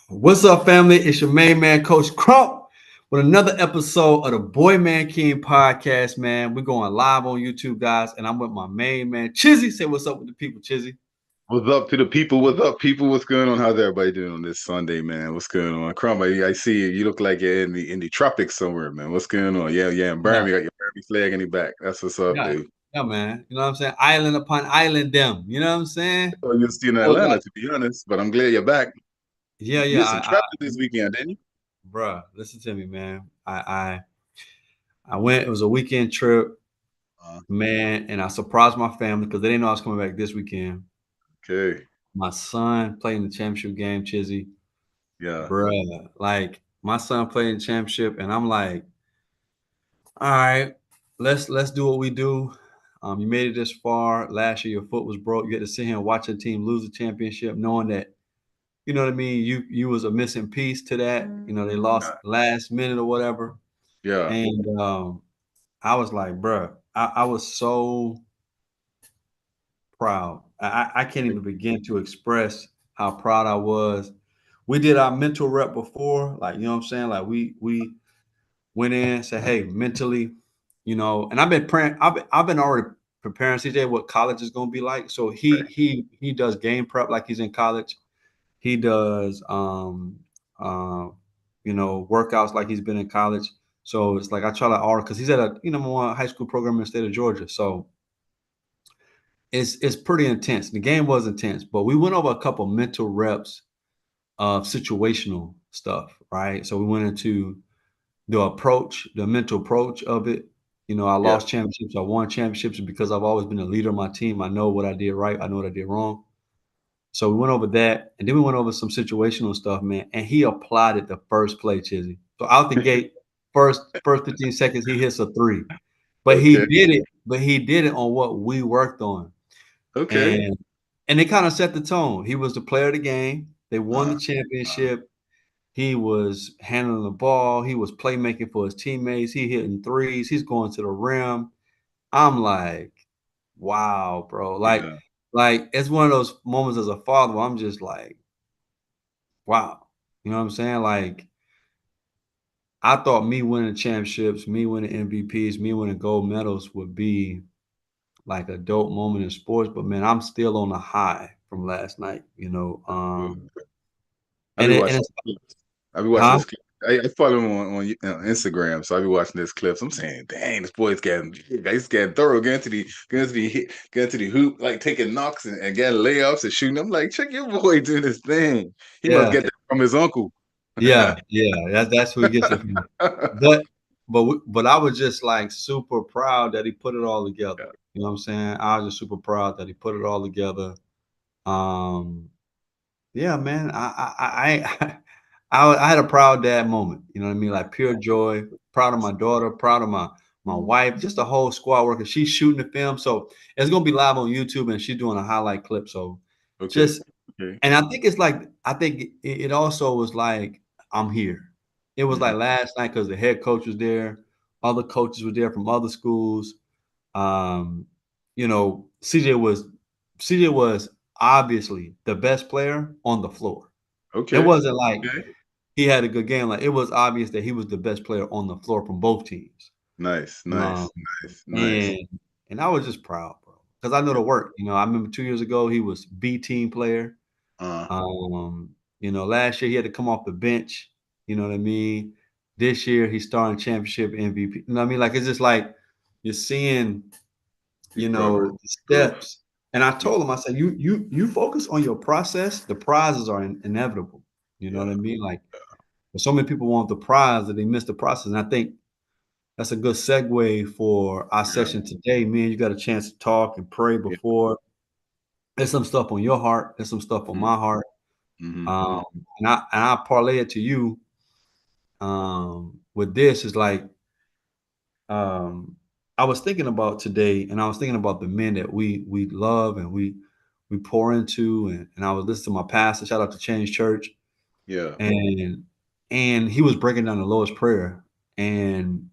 What's up, family? It's your main man, Coach Crump, with another episode of the Boy Man King podcast, man. We're going live on YouTube, guys, and I'm with my main man, Chizzy. Say what's up with the people, Chizzy. What's up to the people? What's up, people? What's going on? How's everybody doing on this Sunday, man? What's going on? Crumb, I see you. You look like you're in the tropics somewhere, man. What's going on? Yeah, in Yeah, Burma, you got your Burmese flag in the back. That's what's up, yeah, dude. yeah, man. You know what I'm saying? Island upon island, them. You know what I'm saying? Oh, you're still in Oh, Atlanta, to be honest, but I'm glad you're back. yeah, You yeah. did some traveling this weekend, didn't you? Bruh, listen to me, man. I went. It was a weekend trip, Uh, man, and I surprised my family because they didn't know I was coming back this weekend. okay. My son played in the championship game, Chizzy. Yeah. Bruh, like my son played in championship, and I'm like, all right, let's do what we do. You made it this far. Last year, your foot was broke. You had to sit here and watch your team lose the championship, knowing that you know what I mean. You was a missing piece to that. You know they lost Yeah. last minute or whatever, Yeah. and I was like, bruh, I was so proud. I can't even begin to express how proud I was. We did our mental rep before, like you know what I'm saying. Like we went in, said, hey, mentally, and I've been praying, I've been already preparing CJ what college is gonna be like. So he does game prep like he's in college. He does workouts like he's been in college. So it's like I try to order because he's at a number one high school program in the state of Georgia. So it's pretty intense. The game was intense, but we went over a couple mental reps of situational stuff, right? So we went into the mental approach of it. I Yeah. lost championships, I won championships because I've always been a leader of my team. I know what I did right, I know what I did wrong. So we went over that, and then we went over some situational stuff, man. And he applied it the first play, Chizzy. So out the gate, first 15 seconds, he hits a three. But he Okay. did it, but he did it on what we worked on. Okay. And and it kind of set the tone. He was the player of the game. They won the Uh, uh, championship. He was handling the ball. He was playmaking for his teammates. He hitting threes. He's going to the rim. I'm like, wow, bro. Like, yeah. like it's one of those moments as a father where I'm just like, wow. You know what I'm saying? Like, I thought me winning championships, me winning MVPs, me winning gold medals would be like a dope moment in sports, but man, I'm still on the high from last night. I And be it and watching it's clips. I be watching huh? this clip. I follow him on Instagram, so I be watching this clips. I'm saying, dang, this boy's getting big. He's getting thorough, getting to the hoop, like taking knocks and getting layups and shooting. I'm like, check your boy doing this thing. He must Yeah, get that from his uncle. yeah. That's who he gets it from. But but I was just like super proud that he put it all together. Yeah, You know what I'm saying? I was just super proud that he put it all together. Um, yeah, man. I had a proud dad moment. You know what I mean? Like pure joy. Proud of my daughter. Proud of my wife. Just the whole squad working. She's shooting the film, so it's gonna be live on YouTube, and she's doing a highlight clip. So okay, just okay, and I think it's like I think it also was like I'm here. It was hmm like last night because the head coach was there, other coaches were there from other schools. Um, CJ was obviously the best player on the floor. It okay, wasn't like okay. he had a good game. Like it was obvious that he was the best player on the floor from both teams. Nice, Um, nice, nice, nice. and and I was just proud, bro, because I know the work. I remember 2 years ago he was B team player. Uh, Um, last year he had to come off the bench. You know what I mean? This year he's starting championship MVP. You know what I mean? Like it's just like you're seeing, see progress, the growth. steps. And I Yeah, told him, I said, you focus on your process. The prizes are inevitable. You know yeah, what I mean? Like, but so many people want the prize that they miss the process. And I think that's a good segue for our yeah, session today. Man, you got a chance to talk and pray yeah. before. There's some stuff on your heart. There's some stuff on Mm-hmm, my heart. mm-hmm, Um, and I parlay it to you. With this is like um, I was thinking about today, and I was thinking about the men that we love and we pour into, and I was listening to my pastor. Shout out to Change Church, yeah. and he was breaking down the Lord's Prayer, and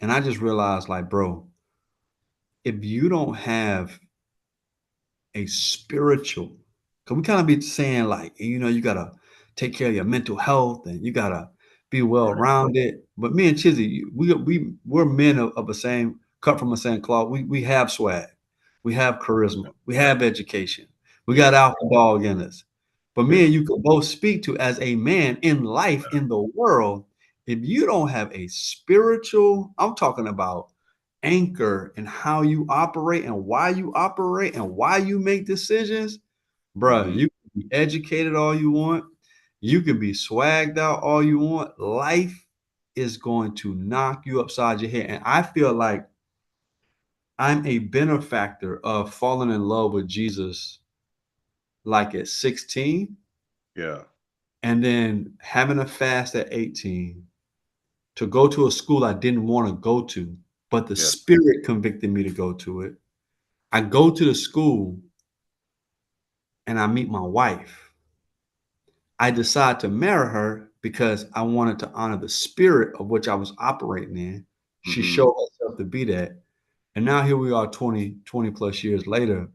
I just realized, like, bro, if you don't have a spiritual, Cause we kind of be saying like, you gotta take care of your mental health and you gotta be well Right. rounded. But me and Chizzy, we're men of the same cut from the same cloth. We have swag, we have charisma, we have education, we got Yeah. alpha dog in us. But me Yeah. and you could both speak to as a man in life, in the world, if you don't have a spiritual, I'm talking about anchor and how you operate and why you make decisions, bruh, Mm-hmm. you can be educated all you want. You can be swagged out all you want. Life is going to knock you upside your head. And I feel like I'm a benefactor of falling in love with Jesus like at 16 Yeah. and then having a fast at 18 to go to a school I didn't want to go to, but the Yeah. spirit convicted me to go to it. I go to the school and I meet my wife. I decide to marry her because I wanted to honor the spirit of which I was operating in. She Mm-hmm. showed herself to be that. And now here we are 20 plus years later.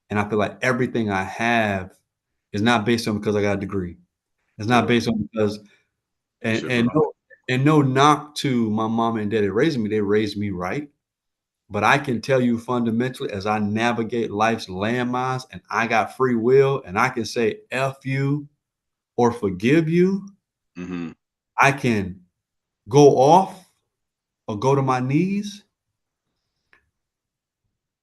And I feel like everything I have is not based on because I got a degree. It's not Yeah. based on because It's and your and grind. no and no knock to my mom and daddy raising me. They raised me right. But I can tell you fundamentally, as I navigate life's landmines and I got free will and I can say F you or forgive you, Mm-hmm. I can go off or go to my knees.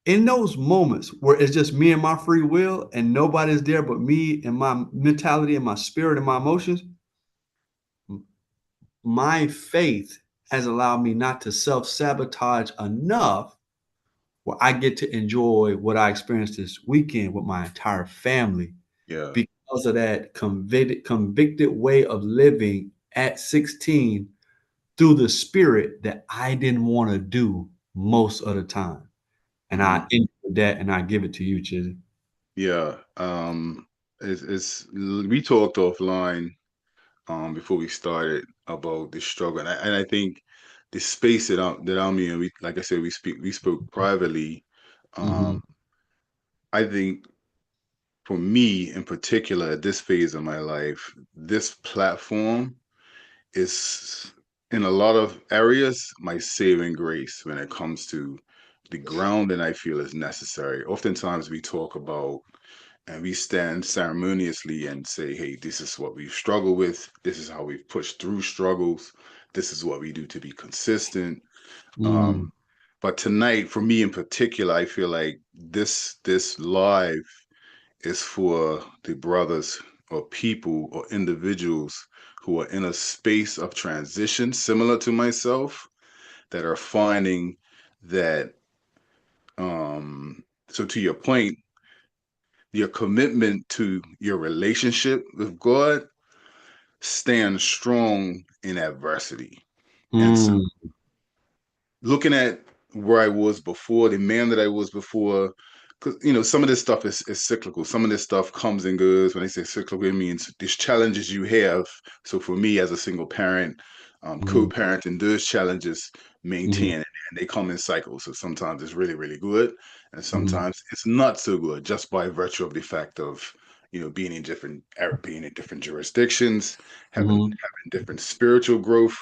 In those moments where it's just me and my free will and nobody's there but me and my mentality and my spirit and my emotions, my faith has allowed me not to self sabotage enough where I get to enjoy what I experienced this weekend with my entire family Yeah. because of that convicted way of living at 16 through the spirit that I didn't want to do most of the time. And I Mm-hmm. end with that and I give it to you, Chizzy. Yeah. We talked offline before we started about the struggle, and I think the space that I'm in, we like I said, we spoke privately. Mhm. Um, I think for me in particular at this phase of my life, this platform is in a lot of areas my saving grace when it comes to the ground that I feel is necessary. Oftentimes we talk about and we stand ceremoniously and say, hey, this is what we've struggled with. This is how we've pushed through struggles. This is what we do to be consistent. Mm, Um, but tonight, for me in particular, I feel like this live is for the brothers or people or individuals who are in a space of transition similar to myself that are finding that so to your point, your commitment to your relationship with God stands strong in adversity. And so mm, looking at where I was before, the man that I was before, because some of this stuff is cyclical. Some of this stuff comes and goes. When I say cyclical, it means these challenges you have. So for me, as a single parent, mhm, co-parenting, those challenges mhm, maintain, and they come in cycles. So sometimes it's really, really good, and mhm, sometimes it's not so good, just by virtue of the fact of being in different jurisdictions, mhm, having different spiritual growth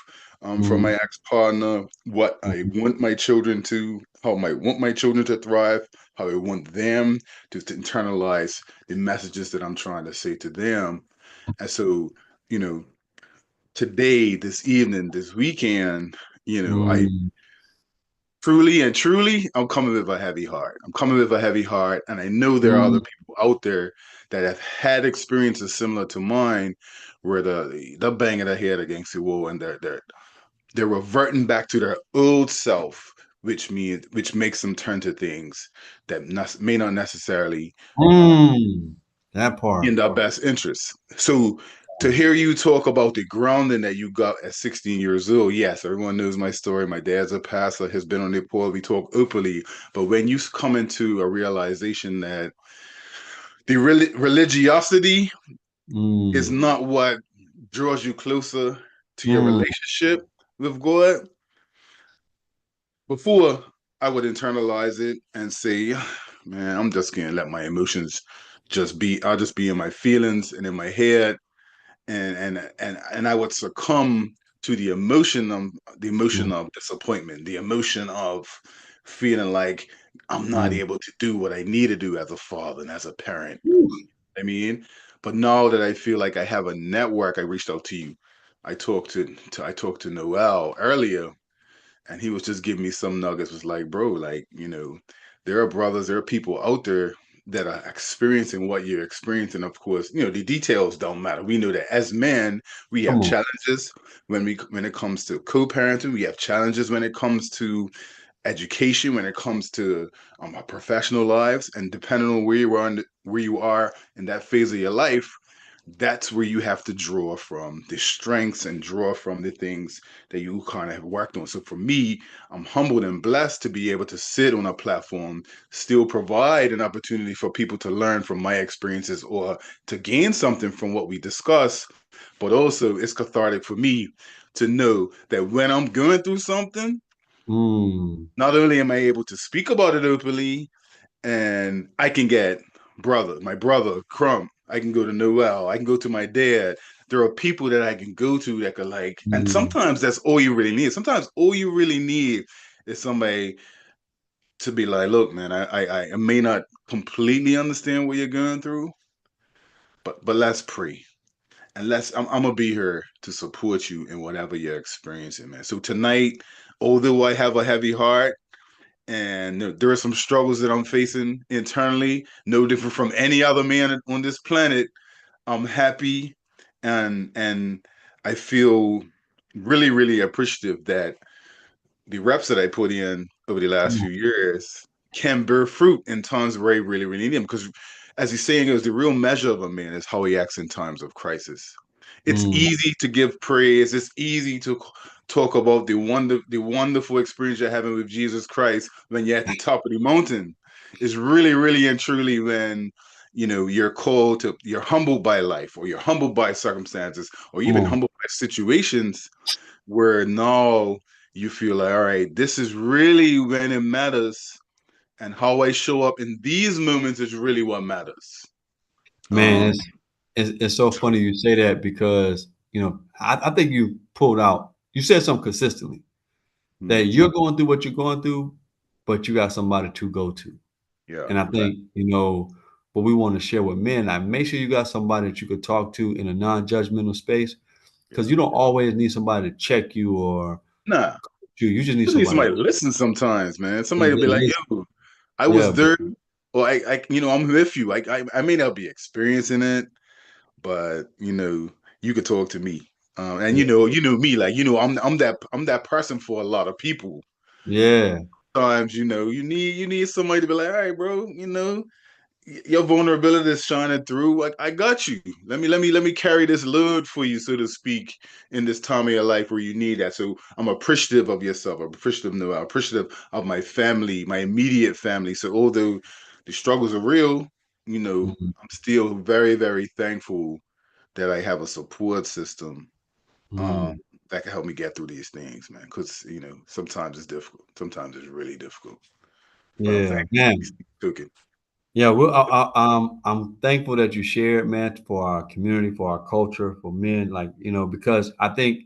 from mhm, my ex partner, what I mhm, want my children to, how I might want my children to thrive, how I want them to internalize the messages that I'm trying to say to them. And so, you know, today, this evening, this weekend, I mm, truly and truly, I'm coming with a heavy heart. I'm coming with a heavy heart. And I know there are other mm, people out there that have had experiences similar to mine where the bang of the head against the wall and they're reverting back to their old self, which makes them turn to things that may not necessarily uh, mm. That in part. their best interest. So to hear you talk about the grounding that you got at 16 years old, yes, everyone knows my story. My dad's a pastor, has been on the pole. We talk openly, but when you come into a realization that the religiosity is Mm, not what draws you closer to your mm, relationship with God, before I would internalize it and say, man, I'm just gonna let my emotions I'll just be in my feelings and in my head, and I would succumb to the emotion Mm, of disappointment, the emotion of feeling like I'm not mm. able to do what I need to do as a father and as a parent. Woo. I mean, but now that I feel like I have a network, I reached out to you. I talked to Noel earlier, and he was just giving me some nuggets. Was like, bro, like, there are brothers, there are people out there that are experiencing what you're experiencing. Of course, the details don't matter. We know that as men, we have Come on. challenges when it comes to co-parenting. We have challenges when it comes to education, when it comes to our professional lives, and depending on where you are in that phase of your life, that's where you have to draw from the strengths and draw from the things that you kind of have worked on. So for me, I'm humbled and blessed to be able to sit on a platform, still provide an opportunity for people to learn from my experiences or to gain something from what we discuss. But also, it's cathartic for me to know that when I'm going through something, Mm, not only am I able to speak about it openly, and I can get my brother, Crump. I can go to Noel. I can go to my dad. There are people that I can go to that could and mm, sometimes that's all you really need. Sometimes all you really need is somebody to be like, look, man, I may not completely understand what you're going through, but let's pray. And I'm gonna be here to support you in whatever you're experiencing, man. So tonight, although I have a heavy heart, and there are some struggles that I'm facing internally, no different from any other man on this planet. I'm happy, and I feel really, really appreciative that the reps that I put in over the last come on. few years can bear fruit in times where I really, really need them. Because, as he's saying, goes, the real measure of a man is how he acts in times of crisis. It's Mm, easy to give praise. It's easy to talk about the wonderful experience you're having with Jesus Christ when you're at the top of the mountain. It's really, really and truly when you're humbled by life, or you're humbled by circumstances, or come even on. humbled by situations where now you feel like, all right, this is really when it matters, and how I show up in these moments is really what matters. Man, Um, it's so funny you say that because, I think you pulled out you said something consistently, that mhm, you're going through what you're going through, but you got somebody to go to. yeah, And I fact, think, what we want to share with men, like, make sure you got somebody that you could talk to in a non-judgmental space, because yeah. you don't always need somebody to check you or Nah, you just need just need somebody somebody to listen sometimes, man. to Somebody will be like, listen. yo, I Yeah, was there, or I'm with you. I may not be experiencing it, but you could talk to me. And yeah, you know me, like I'm that person for a lot of people. yeah. Times you need somebody to be like, all right, bro, your vulnerability is shining through. Like, I got you. Let me carry this load for you, so to speak, in this time of your life where you need that. So I'm appreciative of yourself. I'm appreciative, no, I'm appreciative of my family, my immediate family. So although the struggles are real, Mhm, I'm still very, very thankful that I have a support system um mhm. that can help me get through these things, man. Because sometimes it's difficult. Sometimes it's really difficult. But I'm Yeah, thankful you man. took it. Yeah, well, I'm thankful that you shared, man, for our community, for our culture, for men, like, because I think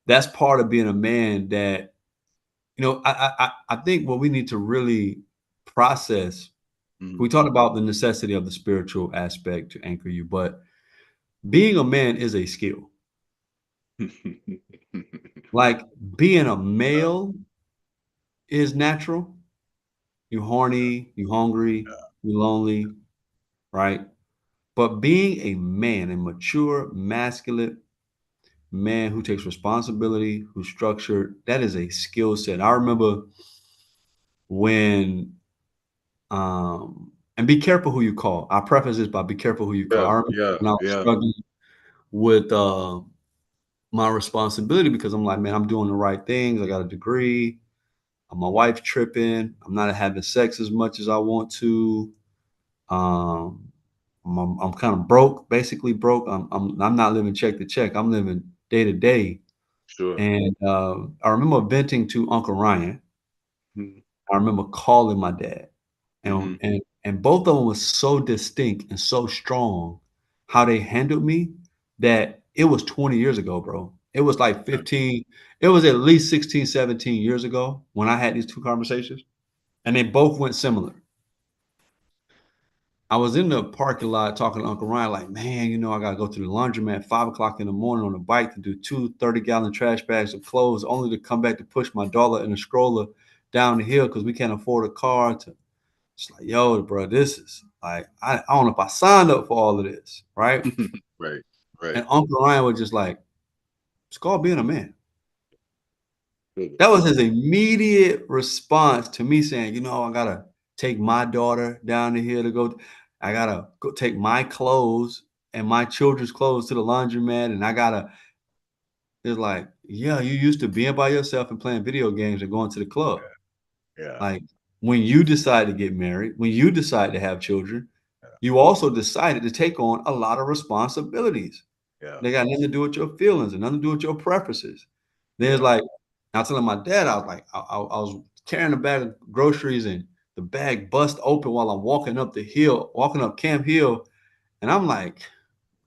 that's part of being a man that, I think what we need to really process, we Mhm. talked about the necessity of the spiritual aspect to anchor you, but being a man is a skill. Like, being a male is natural. You're horny, you're hungry, you're lonely, right? But being a man, a mature, masculine man who takes responsibility, who's structured, that is a skill set. I remember when, and be careful who you call. I preface this by be careful who you call. Yeah, I remember yeah, when I was yeah, struggling with my responsibility, because I'm like, man, I'm doing the right things. I got a degree. My wife's tripping. I'm not having sex as much as I want to. Um, I'm kind of broke, basically broke. I'm not living check to check. I'm living day to day. sure. And I remember venting to Uncle Ryan. Mhm, I remember calling my dad, and mhm, And both of them was so distinct and so strong how they handled me that it was 20 years ago, bro. It was like 15, it was at least 16, 17 years ago when I had these two conversations, and they both went similar. I was in the parking lot talking to Uncle Ryan, like, man, I got to go to the laundromat at 5 o'clock in the morning on a bike to do two 30-gallon trash bags of clothes, only to come back to push my daughter in a stroller down the hill because we can't afford a car. It's like, yo, bro, this is like, I don't know if I signed up for all of this, right? Right. Right. And Uncle Ryan was just like, it's called being a man. Good. That was his immediate response to me saying, I gotta take my daughter down the hill to go. I gotta go take my clothes and my children's clothes to the laundromat, and I gotta. It's like, yeah, you used to being by yourself and playing video games and going to the club. Yeah. Like when you decide to get married, when you decide to have children, Yeah. you also decided to take on a lot of responsibilities. Yeah. They got nothing to do with your feelings and nothing to do with your preferences. Then it's Yeah. like, I was telling my dad, I was like, I was carrying a bag of groceries and the bag bust open while I'm walking up the hill, walking up Camp Hill. And I'm like,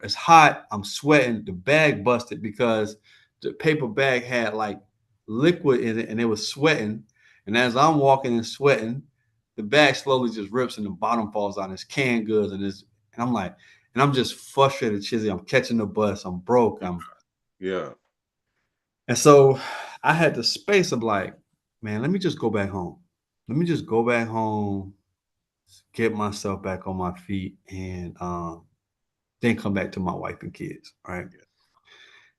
it's hot. I'm sweating. The bag busted because the paper bag had like liquid in it and it was sweating. And as I'm walking and sweating, the bag slowly just rips and the bottom falls out. It's canned goods and I'm like, and I'm just frustrated, Chizzy. I'm catching the bus. I'm broke. Yeah. And so I had the space of like, man, let me just go back home. Let me just go back home, get myself back on my feet, and then come back to my wife and kids. Right. Yeah.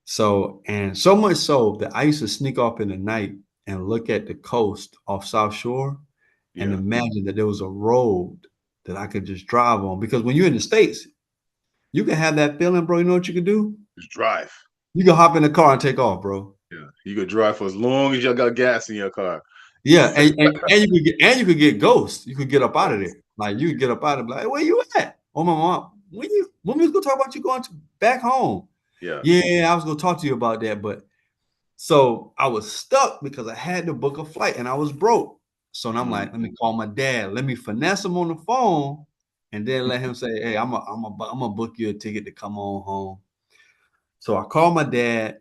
So, and so much so that I used to sneak off in the night and look at the coast off South Shore and Yeah. imagine that there was a road that I could just drive on. Because when you're in the States, you can have that feeling, bro. You know what you can do? Just drive. You can hop in the car and take off, bro. Yeah. You could drive for as long as y'all got gas in your car. Yeah, and you could get ghosts. You could get up out of Yes. there. Like you could get up out of there, like, hey, where you at? Oh, my mom. When we was gonna talk about you going back home? Yeah. Yeah, I was gonna talk to you about that, but so I was stuck because I had to book a flight and I was broke. So now I'm Mm. like, let me call my dad. Let me finesse him on the phone, and then let him say, hey, I'm gonna book you a ticket to come on home. So I called my dad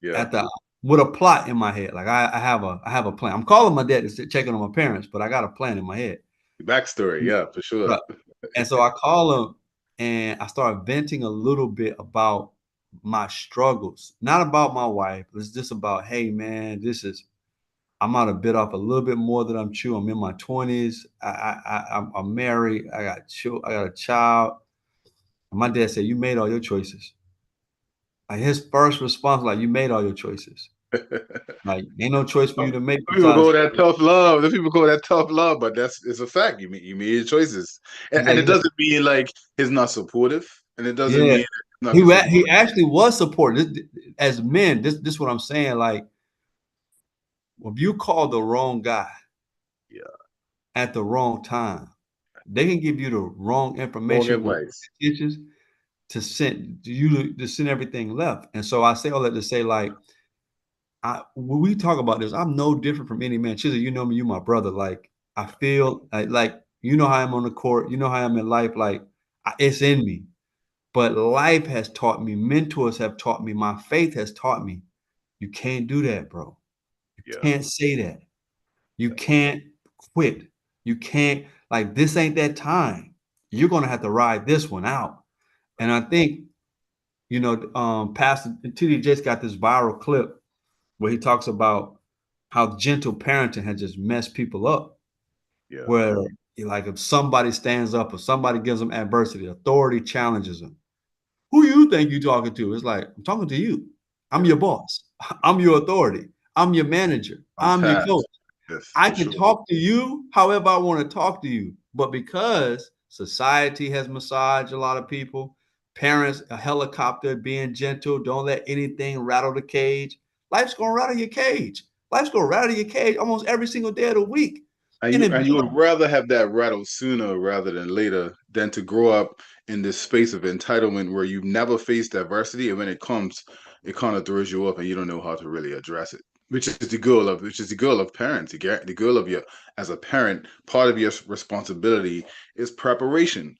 Yeah. at the with a plot in my head. Like I have a plan. I'm calling my dad to check on my parents, but I got a plan in my head. Backstory. Yeah, for sure. Right. And so I call him and I start venting a little bit about my struggles, not about my wife. It's just about, hey man, I'm out a bit off a little bit more than I'm chewing. I'm in my 20s. I'm married. I got a child. And my dad said, "You made all your choices." Like his first response, like, "You made all your choices. Like, ain't no choice for you Some to make people besides." call that tough love. The people call that tough love, but that's it's a fact. You made your choices, He's and like, it he's like, doesn't mean like he's not supportive, and it doesn't yeah. mean he's not gonna support. He actually was supported. As men, this what I'm saying. Like, if you call the wrong guy Yeah, at the wrong time, they can give you the wrong wrong information with advice. intentions to send you to send everything left. And so I say all that to say, like, when we talk about this, I'm no different from any man. Chizzy, you know me, you my brother. Like, I feel like you know how I'm on the court, you know how I'm in life. Like, it's in me. But life has taught me, mentors have taught me, my faith has taught me, you can't do that, bro. You Yeah, can't say that. You can't quit. You can't, like, this ain't that time. You're gonna have to ride this one out. And I think, Pastor TD just got this viral clip where he talks about how gentle parenting has just messed people up. yeah, Where, like, if somebody stands up or somebody gives them adversity, authority challenges them. Who you think you talking to? It's like, I'm talking to you. I'm yeah. your boss. I'm your authority. I'm your manager. I'm I'm your coach. past. Yes, I for can sure. talk to you however I want to talk to you. But because society has massaged a lot of people, parents, a helicopter, being gentle, don't let anything rattle the cage. Life's gonna rattle your cage. Life's gonna rattle your cage almost every single day of the week. And And you it and you would rather have that rattle sooner rather than later than to grow up in this space of entitlement where you've never faced adversity, and when it comes, it kind of throws you up, and you don't know how to really address it. which is the goal of parents. The goal of your as a parent, part of your responsibility is preparation,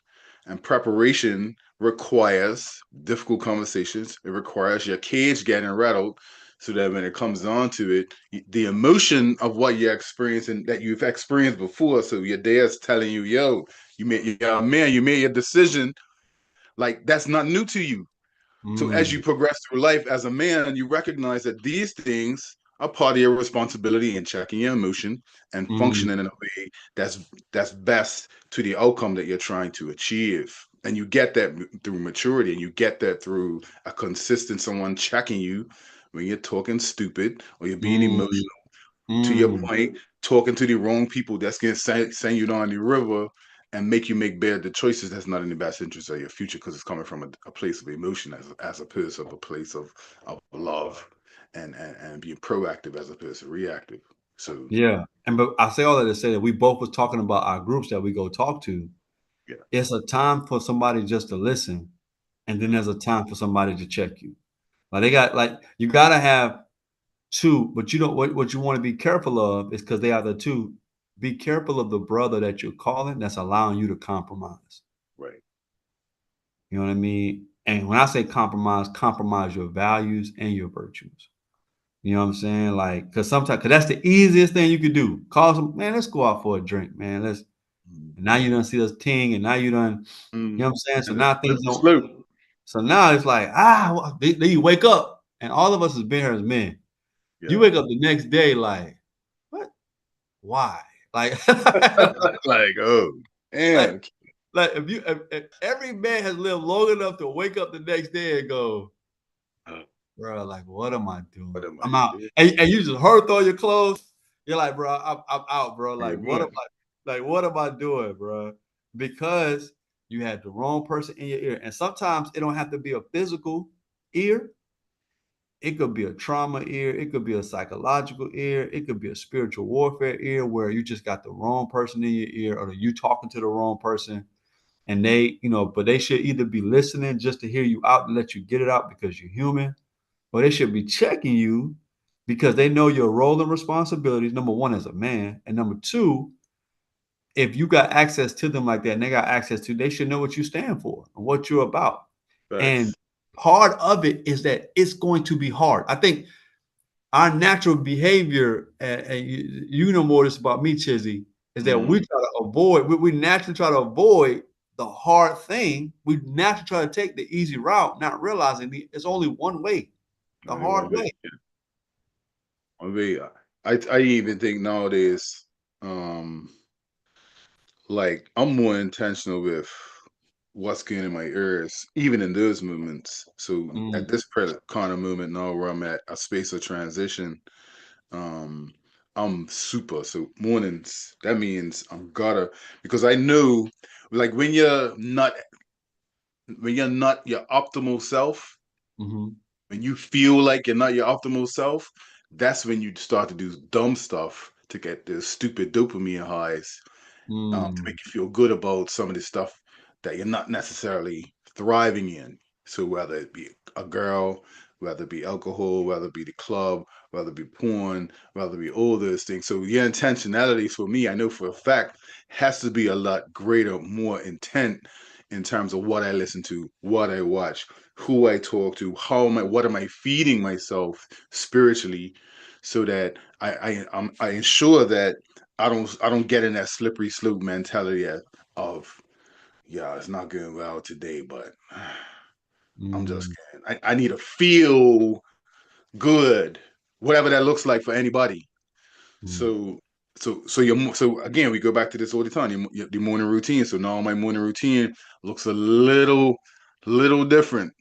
and preparation requires difficult conversations. It requires your cage getting rattled, so that when it comes down to it, the emotion of what you're experiencing that you've experienced before. So your dad's telling you, "Yo, you're a man. You made your decision. Like that's not new to you." So as you Mm, progress through life as a man, you recognize that these things are part of your responsibility in checking your emotion and mm, functioning in a way that's best to the outcome that you're trying to achieve. And you get that through maturity, and you get that through a consistent someone checking you when you're talking stupid or you're being mm, emotional. To your mm, point, talking to the wrong people that's gonna send you down the river and make you make bad the choices that's not in the best interest of your future because it's coming from a place of emotion as opposed to a place of love and being proactive as opposed to reactive. So yeah. And but I say all that to say that we both was talking about our groups that we go talk to. yeah, It's a time for somebody just to listen, and then there's a time for somebody to check you. Like they got like you gotta have two, but you don't what you want to be careful of is because they are the two. Be careful of the brother that you're calling that's allowing you to compromise. right, You know what I mean? And when I say compromise, compromise your values and your virtues. You know what I'm saying? Like, cause sometimes, cause that's the easiest thing you could do. Call some man, let's go out for a drink, man. Let's. mm, And now you done see us ting, and now you done. You know what I'm saying? So and now slip things the don't. slope. So now it's like then you wake up, and all of us has been here as men. You Yeah, wake up the next day like, what? Why? Like, like oh, like, and like if every man has lived long enough to wake up the next day and go, bro, like, what am I what doing? am I I'm out. doing? And you just hurt all your clothes. You're like, bro, I'm out, bro. Where you Like, going? what am I doing, bro? Because you had the wrong person in your ear. And sometimes it don't have to be a physical ear. It could be a trauma ear. It could be a psychological ear. It could be a spiritual warfare ear where you just got the wrong person in your ear or you talking to the wrong person. And they, but they should either be listening just to hear you out and let you get it out because you're human, or they should be checking you because they know your role and responsibilities. Number one, as a man, and number two, if you got access to them like that, and they got access to, they should know what you stand for and what you're about. And Facts. part of it is that it's going to be hard. I think our natural behavior, and you know more this about me, Chizzy, is that we Mm, try to avoid. We naturally try to avoid the hard thing. We naturally try to take the easy route, not realizing it's only one way, the only hard one way. way. One way. I even think nowadays, um, like I'm more intentional with what's getting in my ears, even in those moments. So Mm, at this present kind of moment now where I'm at a space of transition, um, I'm super. So mornings, that means I'm gotta because I know like when you're not your optimal self, mhm, when you feel like you're not your optimal self, that's when you start to do dumb stuff to get the stupid dopamine highs to make mm, you feel good about some of the stuff that you're not necessarily thriving in. So whether it be a girl, whether it be alcohol, whether it be the club, whether it be porn, whether it be all those things. So your intentionality for me, I know for a fact, has to be a lot greater, more intent in terms of what I listen to, what I watch, who I talk to, what am I feeding myself spiritually, so that I ensure that I don't get in that slippery slope mentality of yeah, it's not going well today, but I'm just mm, kidding. I need to feel good, whatever that looks like for anybody. mm, So so again, we go back to this all the time. The morning routine. So now my morning routine looks a little different.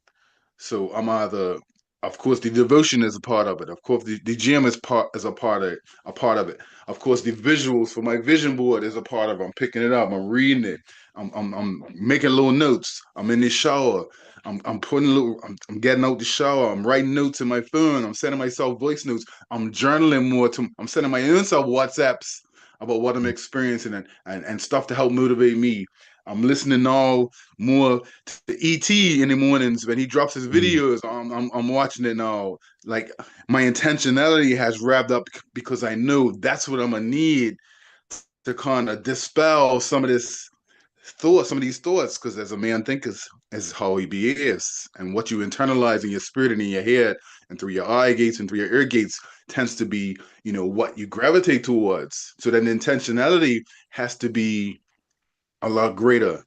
So I'm either, of course, the devotion is a part of it. Of course, the gym is a part of it. Of course, the visuals for my vision board is a part of it. I'm picking it up. I'm reading it. I'm making little notes. I'm in the shower. I'm putting little. I'm getting out the shower. I'm writing notes in my phone. I'm sending myself voice notes. I'm journaling more. I'm sending my own self WhatsApps about what I'm experiencing and stuff to help motivate me. I'm listening now more to ET in the mornings when he drops his Mm, videos. I'm watching it now. Like my intentionality has wrapped up because I know that's what I'm gonna need to kind of dispel some of these thoughts, because as a man thinketh is how he behaves, and what you internalize in your spirit and in your head and through your eye gates and through your ear gates tends to be, what you gravitate towards. So that intentionality has to be a lot greater.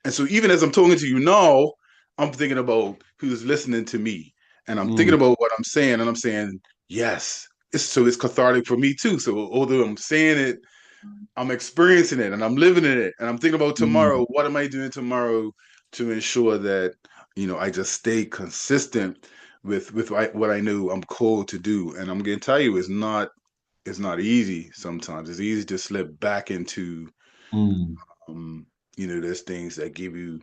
And so even as I'm talking to you now, I'm thinking about who's listening to me. And I'm thinking mm, about what I'm saying, and I'm saying, yes. It's cathartic for me too. So although I'm saying it, I'm experiencing it and I'm living in it. And I'm thinking about mm, tomorrow. What am I doing tomorrow to ensure that, I just stay consistent with what I know I'm called to do. And I'm gonna tell you, it's not easy sometimes. It's easy to slip back into mm, um, there's things that give you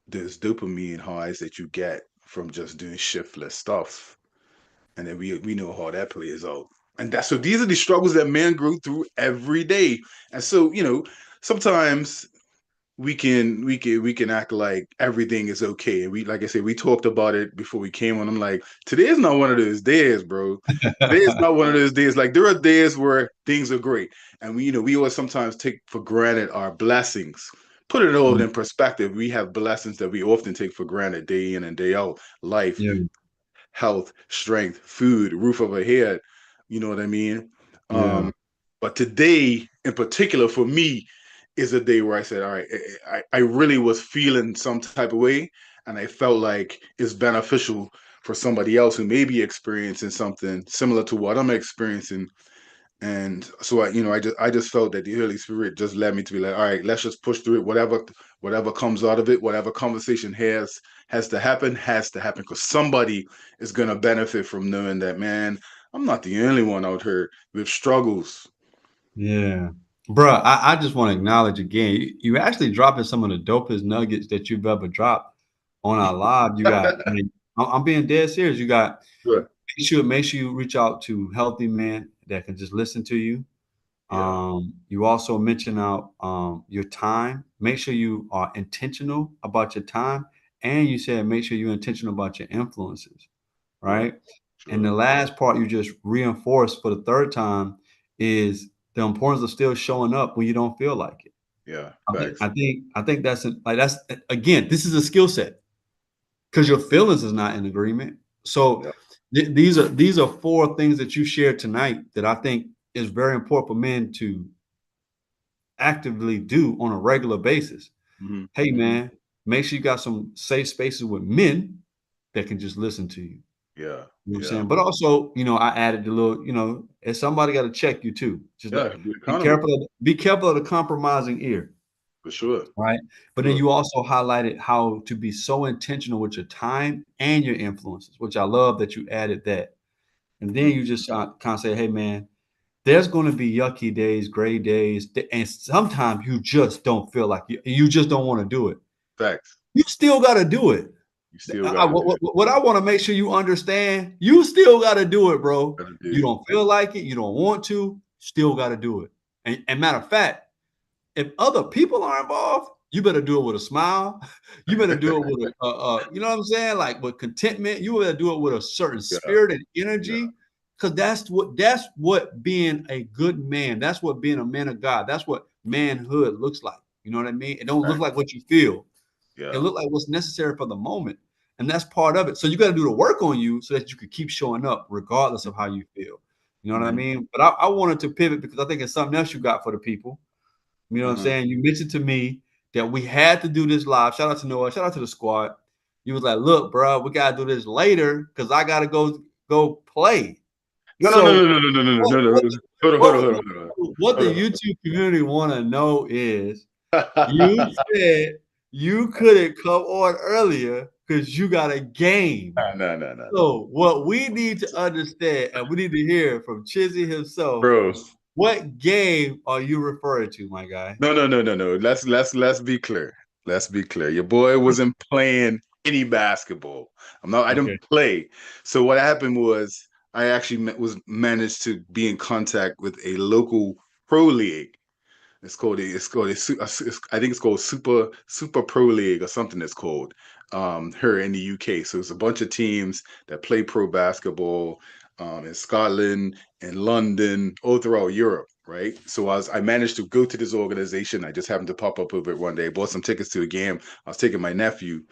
those dopamine highs that you get from just doing shiftless stuff. And then we know how that plays out. And that's so these are the struggles that men go through every day. And so, sometimes we can act like everything is okay. And we, like I said, we talked about it before we came on. I'm like, today is not one of those days, bro. Today is not one of those days. Like there are days where things are great. And we always sometimes take for granted our blessings. Put it all mm, in perspective. We have blessings that we often take for granted day in and day out. Life, yeah, health, strength, food, roof over head. You know what I mean? yeah, But today, in particular, for me, is a day where I said, all right, I really was feeling some type of way, and I felt like it's beneficial for somebody else who may be experiencing something similar to what I'm experiencing. And so I just felt that the Holy Spirit just led me to be like, all right, let's just push through it. Whatever comes out of it, whatever conversation has to happen because somebody is gonna benefit from knowing that, man, I'm not the only one out here with struggles. yeah. Bruh, I just want to acknowledge again, you actually dropping some of the dopest nuggets that you've ever dropped on our live. You got, I mean, I'm being dead serious. You got, Good. make sure you reach out to healthy men that can just listen to you. Yeah. You also mentioned out your time. Make sure you are intentional about your time, and you said make sure you're intentional about your influences, Sure. right? And Sure. the last part you just reinforced for the third time is the importance of still showing up when you don't feel like it. Yeah. I think Facts. I think I think that's again, this is a skill set because your feelings is not in agreement. So Yeah. these are four things that you shared tonight that I think is very important for men to actively do on a regular basis. Hmm. Hey Hmm. man, make sure you got some safe spaces with men that can just listen to you. Yeah. You know what I'm Yeah. saying? But also, I added a little, if somebody got to check you too. Just Yeah. Be be accountable careful be careful of the compromising ear, for sure. right? But then Sure. you also highlighted how to be so intentional with your time and your influences, which I love that you added that. And then Mhm. you just kind of say, hey man, there's going to be yucky days, gray days, and sometimes you just don't feel like you just don't want to do it. Facts. You still got to do it. You still got to do it. What I want to make sure you understand, you still got to do it, bro. Got to You do. don't feel like it, you don't want to, still got to do it. And matter of fact, if other people are involved, you better do it with a smile. You better do it with you know what I'm saying, like with contentment. You better do it with a certain Yeah. spirit and Yeah. energy, because that's what being a good man. That's what being a man of God. That's what manhood looks like. You know what I mean? It don't look like Facts. what you feel. It Yeah. look like what's necessary for the moment, and that's part of it. So you got to do the work on you so that you can keep showing up regardless of how you feel. You know what I Mm-hmm. mean? But I wanted to pivot because I think it's something else you got for the people. You know what I'm Uh-huh. saying? You mentioned to me that we had to do this live. Shout out to Noah. Shout out to the squad. You was like, look, bro, we gotta do this later because I gotta go play. No, no, no, So no, no, no, no, what no, no, what no. Hold on, hold what, on, hold on, what, hold on. what the Hold on. YouTube community want to know is you said you couldn't come on earlier because you got a game. No, no, no, no, no. So what we need to understand, and we need to hear from Chizzy himself, Bro. what game are you referring to, my guy? No, no, no, no, no. Let's be clear. Let's be clear. Your boy wasn't playing any basketball. I Okay. didn't play. So what happened was I actually was managed to be in contact with a local pro league. I think it's called Super Pro League or something. It's called here in the UK. So it's a bunch of teams that play pro basketball in Scotland and London, all throughout Europe. Right. So I managed to go to this organization. I just happened to pop up over it one day. Bought some tickets to a game. I was taking my nephew,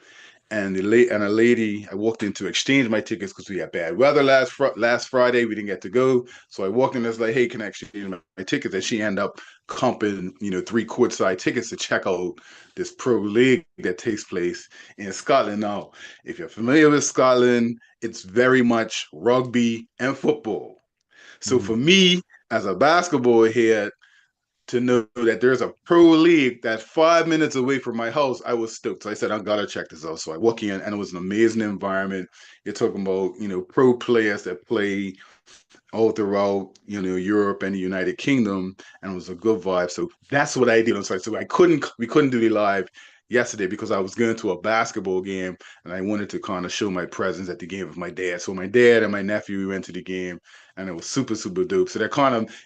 and a lady, I walked in to exchange my tickets because we had bad weather last Friday. We didn't get to go, so I walked in. I was like, "Hey, can I exchange my tickets?" And she ended up comping, 3 courtside tickets to check out this pro league that takes place in Scotland. Now, if you're familiar with Scotland, it's very much rugby and football. So for Mm. me, as a basketball head, to know that there's a pro league that's 5 minutes away from my house, I was stoked. So I said, I gotta check this out. So I walk in, and it was an amazing environment. You're talking about, pro players that play all throughout, Europe and the United Kingdom, and it was a good vibe. So that's what I did on site. So we couldn't do the live yesterday because I was going to a basketball game, and I wanted to kind of show my presence at the game with my dad. So my dad and my nephew, we went to the game, and it was super, super dope. So that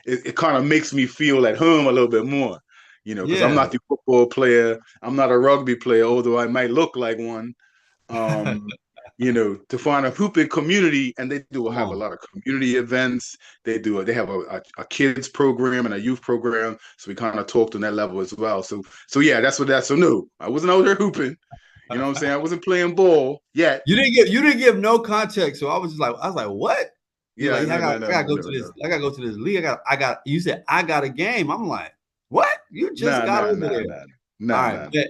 it kind of makes me feel at home a little bit more, because I'm Yeah. not the football player, I'm not a rugby player, although I might look like one. um, to find a hooping community, and they do Come have a on. lot of community events. They have a kids program and a youth program, so we kind of talked on that level as well. So yeah, that's so no, I wasn't out there hooping. You know what I'm saying? I wasn't playing ball yet. You didn't give no context, so I was like, what? You're Yeah, like, yeah, no, no, no, I gotta no, go no, to no. this. I gotta go to this league. I got. You said I got a game. I'm like, what? You just Nah, got nah, over nah, there. nah, All nah, right, nah.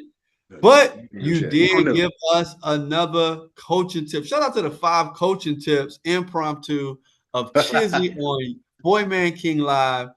No, but real you shit. You don't did know. give us another coaching tip. Shout out to the 5 coaching tips impromptu of Chizzy on Boy Man King Live.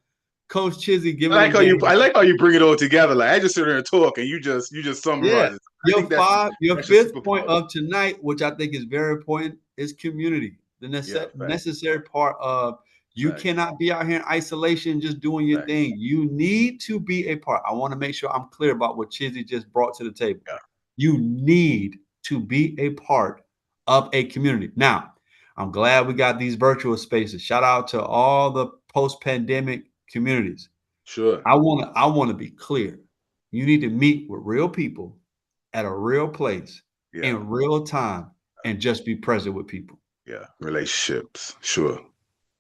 Coach Chizzy giving them I game. like how you bring it all together. Like I just sit there and talk, and you just Yeah. summarize it. I Your think that's five, your that's your fifth point superpower. of tonight, which I think is very important, is community. The Yeah, facts, necessary part of you facts, cannot be out here in isolation just doing your facts. thing. You need to be a part. I want to make sure I'm clear about what Chizzy just brought to the table. Yeah, You need to be a part of a community. Now, I'm glad we got these virtual spaces. Shout out to all the post-pandemic communities. sure. I want to be clear. You need to meet with real people at a real place Yeah, in real time and just be present with people. yeah. Relationships, sure,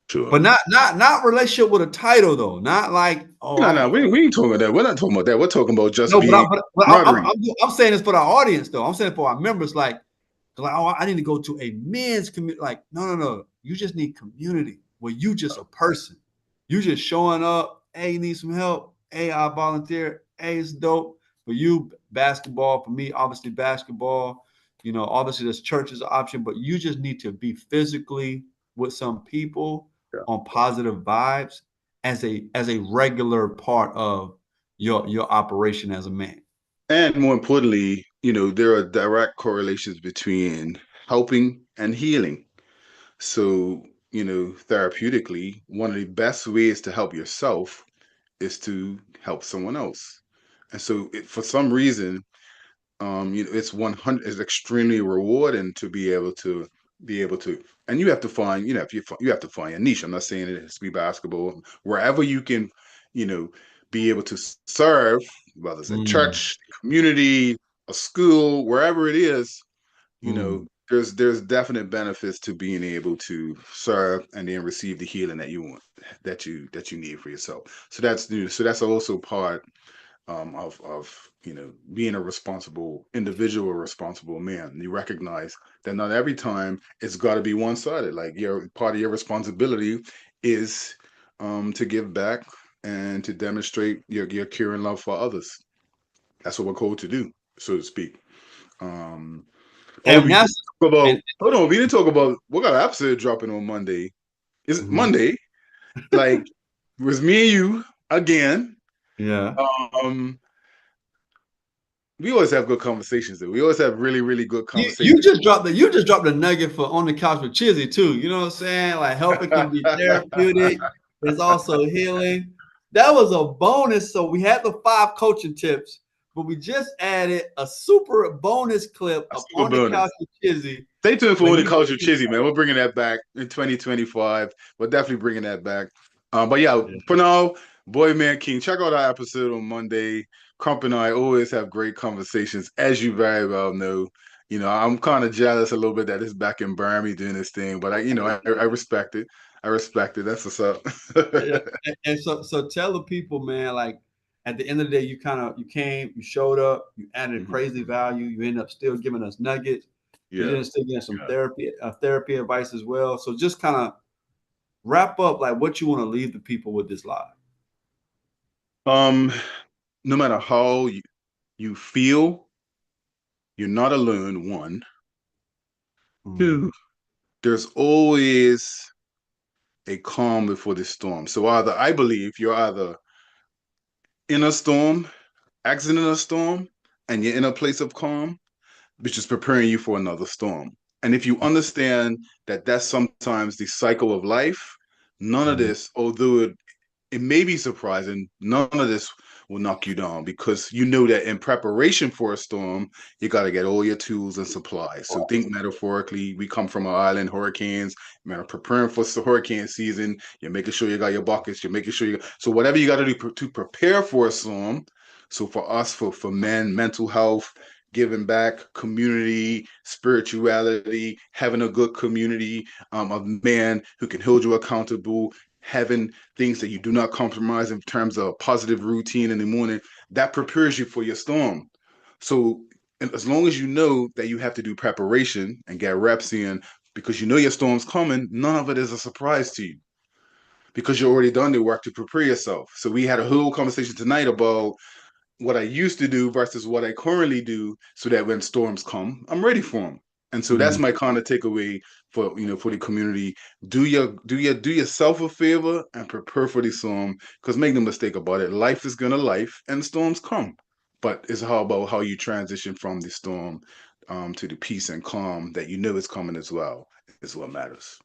sure. But not relationship with a title though. Not like, oh, No, I'm no, we ain't talking about that. We're not talking about that. We're talking about just no, but being camaraderie. I'm saying this for our audience though. I'm saying for our members, like, oh, I need to go to a men's community. Like, no. You just need community where you just a person. You just showing up. Hey, you need some help. Hey, I volunteer. Hey, it's dope. For you, basketball. For me, obviously basketball. Obviously there's church as an option, but you just need to be physically with some people Yeah. on positive vibes as a regular part of your operation as a man. And more importantly, there are direct correlations between helping and healing. So, therapeutically, one of the best ways to help yourself is to help someone else. And so, for some reason, it's 100, it's extremely rewarding to be able to, and you have to find, if you have to find a niche. I'm not saying it has to be basketball, wherever you can, you know be able to serve, whether it's a church, Mm, community, a school, wherever it is. mm. There's definite benefits to being able to serve and then receive the healing that you want, that you need for yourself. So that's also part of being a responsible individual, a responsible man. You recognize that not every time it's got to be one-sided. Like, your part of your responsibility is to give back and to demonstrate your care and love for others. That's what we're called to do, so to speak. um oh, And we didn't that's talk and about hold on, we didn't talk about what got an episode dropping on Monday. Is it mhm. Monday? Like, it was me and you again. Yeah. um we always have good conversations, though. We always have really, really good You conversations. you just dropped the nugget for on the couch with Chizzy too. You know what I'm saying? Like helping can be therapeutic. It's also healing. That was a bonus. So we had the 5 coaching tips, but we just added a super bonus clip A of super on the couch bonus. with Chizzy, Stay tuned for where the he culture chizzy, man. We're bringing that back in 2025. We're definitely bringing that back. But yeah, yeah. for now, Boy, man, King, check out our episode on Monday. Crump and I always have great conversations, as you very well know. You know, I'm kind of jealous a little bit that it's back in Miami doing this thing, but I respect it. I respect it. That's what's up. Yeah. And so tell the people, man, like at the end of the day, you came, you showed up, you added Mhm. crazy value, you end up still giving us nuggets, you Yeah. didn't still getting some therapy advice as well. So just kind of wrap up like what you want to leave the people with this live. Um, no matter how you feel, you're not alone, one. Mm, Two, there's always a calm before the storm. So either I believe you're either in a storm, exiting a storm, and you're in a place of calm, which is preparing you for another storm. And if you understand that that's sometimes the cycle of life, none of mm, this, although it may be surprising, none of this will knock you down because you know that in preparation for a storm, you got to get all your tools and supplies. So think metaphorically, we come from an island, hurricanes, man, preparing for hurricane season, you're making sure you got your buckets, you're making sure so whatever you got to do to prepare for a storm. So for us, for men, mental health, giving back, community, spirituality, having a good community of men who can hold you accountable, having things that you do not compromise in terms of positive routine in the morning, that prepares you for your storm. So as long as you know that you have to do preparation and get reps in because you know your storm's coming, none of it is a surprise to you because you already done the work to prepare yourself. So we had a whole conversation tonight about what I used to do versus what I currently do so that when storms come, I'm ready for them. And so that's mm. my kind of takeaway for for the community. Do yourself a favor and prepare for the storm. Because make no mistake about it, life is gonna life and storms come. But it's how about how you transition from the storm to the peace and calm that you know is coming as well is what matters.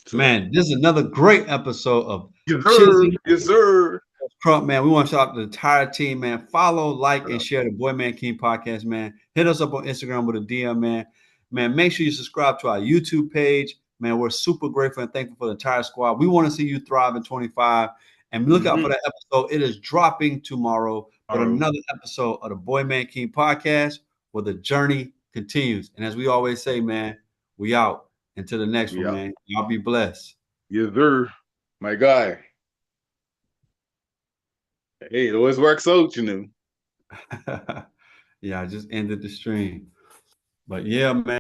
So Man, this is another great episode of yes, sir. Chizzy Yes, sir. Crump, man. We want to shout out the entire team, man. Follow, like, and share the Boy Man King podcast, man. Hit us up on Instagram with a DM, man. Man, make sure you subscribe to our YouTube page. Man, we're super grateful and thankful for the entire squad. We want to see you thrive in 25. And look out for Mm-hmm. that episode. It is dropping tomorrow with another episode of the Boy Man King podcast where the journey continues. And as we always say, man, we out. Until the next one, Yeah. man. Y'all be blessed. Yes, sir. My guy. Hey, it always works out, you know. Yeah, I just ended the stream. But yeah, man.